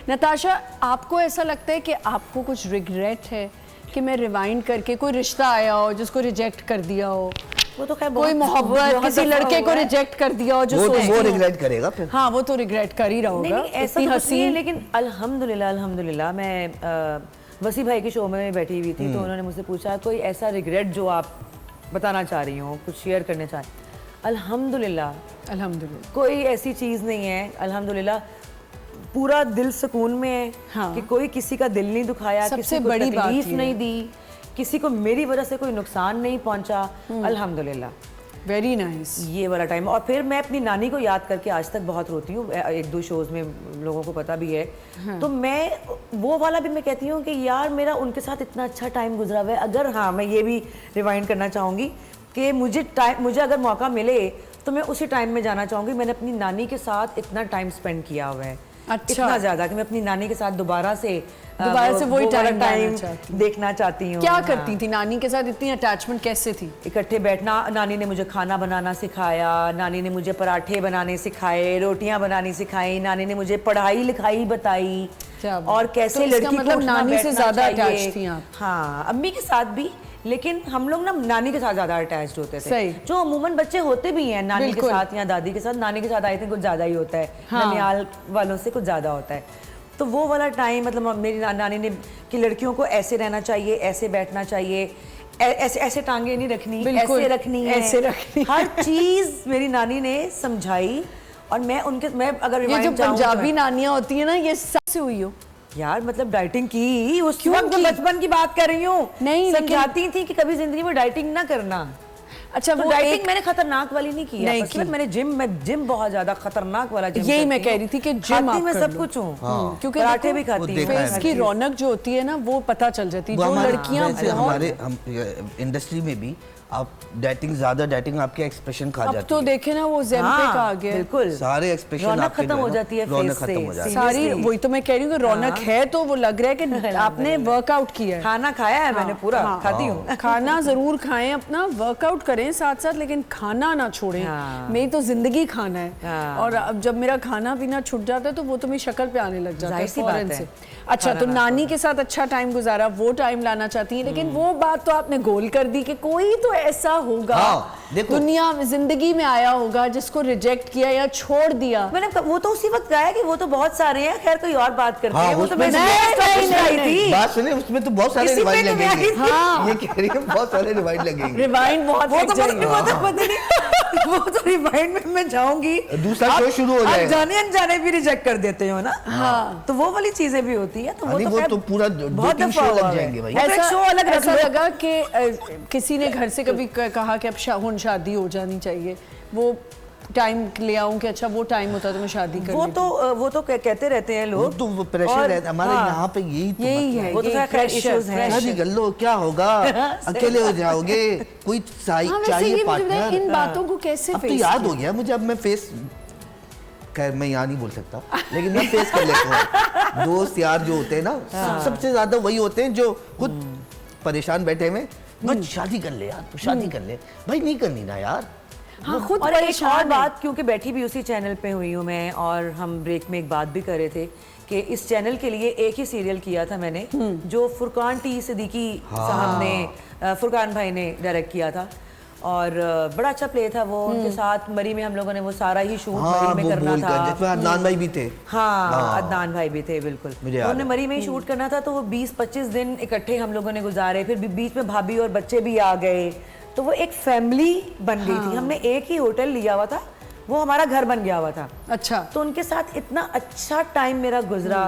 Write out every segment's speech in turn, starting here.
नताशा, आपको ऐसा लगता है कि आपको कुछ रिग्रेट है कि मैं रिवाइंड करके कोई रिश्ता आया हो जिसको रिजेक्ट कर दिया हो, वो तो खैर कोई मोहब्बत किसी लड़के को रिजेक्ट कर दिया हो जो वो रिग्रेट करेगा फिर? हाँ, वो तो रिग्रेट कर ही रहा होगा। नहीं, ऐसा तो कुछ नहीं है, लेकिन अल्हम्दुलिल्लाह मैं वसी भाई के शो में बैठी हुई थी तो उन्होंने मुझसे पूछा कोई ऐसा रिग्रेट जो आप बताना चाह रही हो, कुछ शेयर करने चाह रही। अल्हम्दुलिल्लाह कोई ऐसी चीज़ नहीं है, अल्हम्दुलिल्लाह पूरा दिल सुकून में है। हाँ। कि कोई किसी का दिल नहीं दुखाया, किसी को तकलीफ नहीं दी, किसी को मेरी वजह से कोई नुकसान नहीं पहुंचा। अल्हम्दुलिल्लाह, वेरी नाइस। ये वाला टाइम। और फिर मैं अपनी नानी को याद करके आज तक बहुत रोती हूँ, 1-2 शोज़ में लोगों को पता भी है। हाँ। तो मैं वो वाला भी मैं कहती हूँ कि यार मेरा उनके साथ इतना अच्छा टाइम गुजरा हुआ है। अगर हाँ, मैं ये भी रिवाइंड करना चाहूँगी कि मुझे अगर मौका मिले तो मैं उसी टाइम में जाना चाहूँगी। मैंने अपनी नानी के साथ इतना टाइम स्पेंड किया हुआ है, अच्छा, इतना ज़्यादा कि मैं अपनी नानी के साथ दोबारा से वही टाइम देखना चाहती हूँ। क्या करती थी नानी के साथ? इतनी अटैचमेंट कैसे थी? इकट्ठे बैठना, नानी ने मुझे खाना बनाना सिखाया, नानी ने मुझे पराठे बनाने सिखाए, रोटियां बनानी सिखाई, नानी ने मुझे पढ़ाई लिखाई बताई और कैसे तो लड़की मतलब नानी से ज्यादा अटैच थी आप? हाँ, अम्मी के साथ भी, लेकिन हम लोग ना नानी के साथ ज्यादा अटैच्ड होते थे। सही। जो अमूमन बच्चे होते भी हैं नानी के साथ या दादी के साथ, नानी के साथ आई थिंक कुछ ज्यादा ही होता है। हाँ। ननियाल वालों से कुछ ज्यादा होता है। तो वो वाला टाइम, मतलब मेरी नानी ने कि लड़कियों को ऐसे रहना चाहिए, ऐसे बैठना चाहिए, ऐसे टांगे नहीं रखनी, ऐसे रखनी है, ऐसे रखनी, हर चीज मेरी नानी ने समझाई। और मैं अगर ये जो पंजाबी नानियां होती है ना, ये सबसे हुई हो यार, मतलब डाइटिंग की उस वक्त, बचपन की बात कर रही हूँ। नहीं, समझाती थी कि कभी जिंदगी में डाइटिंग ना करना। अच्छा, तो वो डाइटिंग मैंने खतरनाक वाली नहीं किया, मैंने जिम बहुत ज्यादा खतरनाक वाला जिम। यही मैं कह रही थी कि जिम मैं सब कुछ हूँ, क्योंकि पराठे भी खाती हूँ। फेस की रौनक जो होती है ना, वो पता चल जाती है। जो लड़कियां हमारे इंडस्ट्री में भी आप ज्यादा डाइटिंग आपके एक्सप्रेशन खा जाती है। अब तो देखे ना, वो ज़ेम्पिक आ गया, बिल्कुल सारे एक्सप्रेशन रौनक खत्म हो जाती है, रौनक खत्म हो जाती है सारी। वही तो मैं कह रही हूँ कि रौनक है, तो वो लग रहा है कि आपने वर्कआउट किया है। खाना खाया है मैंने पूरा, खाती हूँ। खाना जरूर खाएं, अपना वर्कआउट करें साथ साथ, लेकिन खाना ना छोड़ें। मेरी तो जिंदगी खाना है, और अब जब मेरा खाना पीना छूट जाता है तो वो तो मेरी शक्ल पे आने लग जाता है फौरन से। अच्छा, तो नानी के साथ अच्छा टाइम गुजारा, वो टाइम लाना चाहती है, लेकिन वो बात तो आपने गोल कर दी कि कोई तो ऐसा होगा दुनिया में, जिंदगी में आया होगा जिसको रिजेक्ट किया या छोड़ दिया। मैंने वो तो उसी वक्त गाया कि वो तो बहुत सारे हैं, खैर कोई और बात करते हैं। वो तो मैं बात सुने, उसमें तो बहुत सारे रिवाइंड लगेंगे। ये कह रही है बहुत सारे रिवाइंड लगेंगे। रिवाइंड बहुत, वो तो रिवाइंड में मैं जाऊंगी, दूसरा शो शुरू हो जाएगा। जाने अनजाने भी रिजेक्ट कर देते हो ना। हाँ, तो वो वाली चीजें भी होती है। तो वो तो पूरा बहुत शो लग जाएंगे भाई। ऐसा लगा कि किसी ने घर से कभी कहा कि अब शादी हो जानी चाहिए, वो टाइम ले आऊं कि अच्छा वो टाइम होता तो मैं शादी कर लेती। वो तो कहते रहते हैं लोग, तो वो प्रेशर रहता है हमारे यहाँ पे, यही है। वो तो इश्यूज हैं। शादी कर लो, क्या होगा, अकेले हो जाओगे, कोई चाहिए पार्टनर। इन बातों को कैसे अब तो याद हो गया मुझे, अब मैं फेस, खैर मैं यहाँ नहीं बोल सकता, लेकिन मैं फेस कर लेता हूँ। दोस्त यार जो होते हैं ना, सबसे ज्यादा वही होते हैं जो खुद परेशान बैठे हुए, बस शादी कर ले यार, तो शादी कर ले भाई, नहीं करनी ना यार। हाँ, खुद और एक और बात, क्योंकि बैठी भी उसी चैनल पे हुई हूँ मैं, और हम ब्रेक में एक बात भी कर रहे थे कि इस चैनल के लिए एक ही सीरियल किया था मैंने, जो फुरकान टी सिद्दीकी साहब ने, फुरकान भाई ने डायरेक्ट किया था, और बड़ा अच्छा प्ले था वो। उनके साथ मरी में हम लोगों ने वो सारा ही शूट मरी में करना था। अदनान भाई भी थे। हाँ, अदनान भाई भी थे, बिल्कुल। उन्होंने मरी में ही शूट करना था, तो वो 20-25 दिन इकट्ठे हम लोगों ने गुजारे। फिर बीच में भाभी और बच्चे भी आ गए, तो वो एक फैमिली बन गई थी। हमने एक ही होटल लिया हुआ था, वो हमारा घर बन गया हुआ था। अच्छा, तो उनके साथ इतना अच्छा टाइम मेरा गुजरा,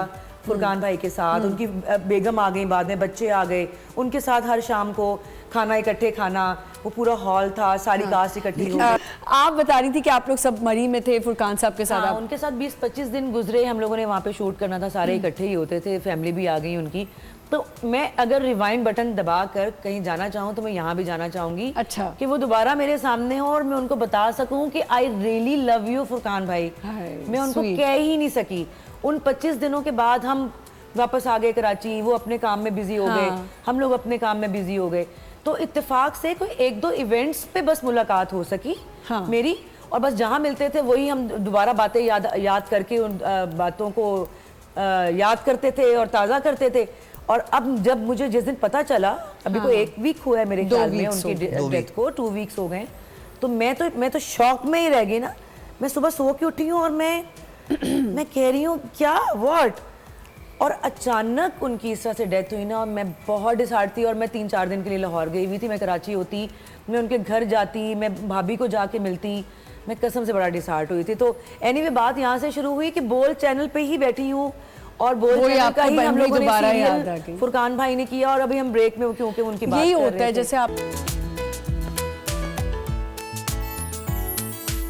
फुरकान भाई के साथ। उनकी बेगम आ गई, बाद में बच्चे आ गए, उनके साथ हर शाम को खाना इकट्ठे खाना, वो पूरा हॉल था, सारी कास्ट इकट्ठी हुई। आप बता रही थी कि आप लोग सब मरी में थे फुरकान साहब के साथ। उनके साथ 20-25 दिन गुजरे, हम लोगों ने वहाँ पे शूट करना था, सारे इकट्ठे ही होते थे, फैमिली भी आ गई उनकी। तो मैं अगर रिवाइंड बटन दबा कर कहीं जाना चाहूँ तो मैं यहाँ भी जाना चाहूंगी। अच्छा, कि वो दोबारा मेरे सामने हो और मैं उनको बता सकूँ कि I really love you Furqan भाई। मैं उनको कह ही नहीं सकी। उन 25 दिनों के बाद हम वापस आ गए कराची, वो अपने काम में बिजी हो गए, हम लोग अपने काम में बिजी हो गए। तो इत्तेफाक से कोई 1-2 इवेंट्स पे बस मुलाकात हो सकी मेरी, और बस जहाँ मिलते थे वही हम दोबारा बातें याद करके उन बातों को याद करते थे और ताज़ा करते थे। और अब जब मुझे जिस दिन पता चला, अभी को 1 वीक हुआ है मेरे ख्याल में उनकी डेथ को, 2 वीक्स हो गए, तो मैं तो शॉक में ही रह गई ना। मैं सुबह सो के उठी हूँ और मैं कह रही हूँ क्या, व्हाट। और अचानक उनकी इस तरह से डेथ हुई ना, और मैं बहुत डिसहार्ट थी। और मैं 3-4 दिन के लिए लाहौर गई हुई थी, मैं कराची होती, मैं उनके घर जाती, मैं भाभी को जाके मिलती, मैं कसम से बड़ा डिसहार्ट हुई थी। तो एनीवे बात यहाँ से शुरू हुई कि बोल चैनल पे ही बैठी हूँ, और बोल चैनल का ही हम लोगों ने सीरियल फुरकान भाई ने किया, और अभी हम ब्रेक में, क्योंकि उनकी बात यही कर होता रहे है थे। जैसे आप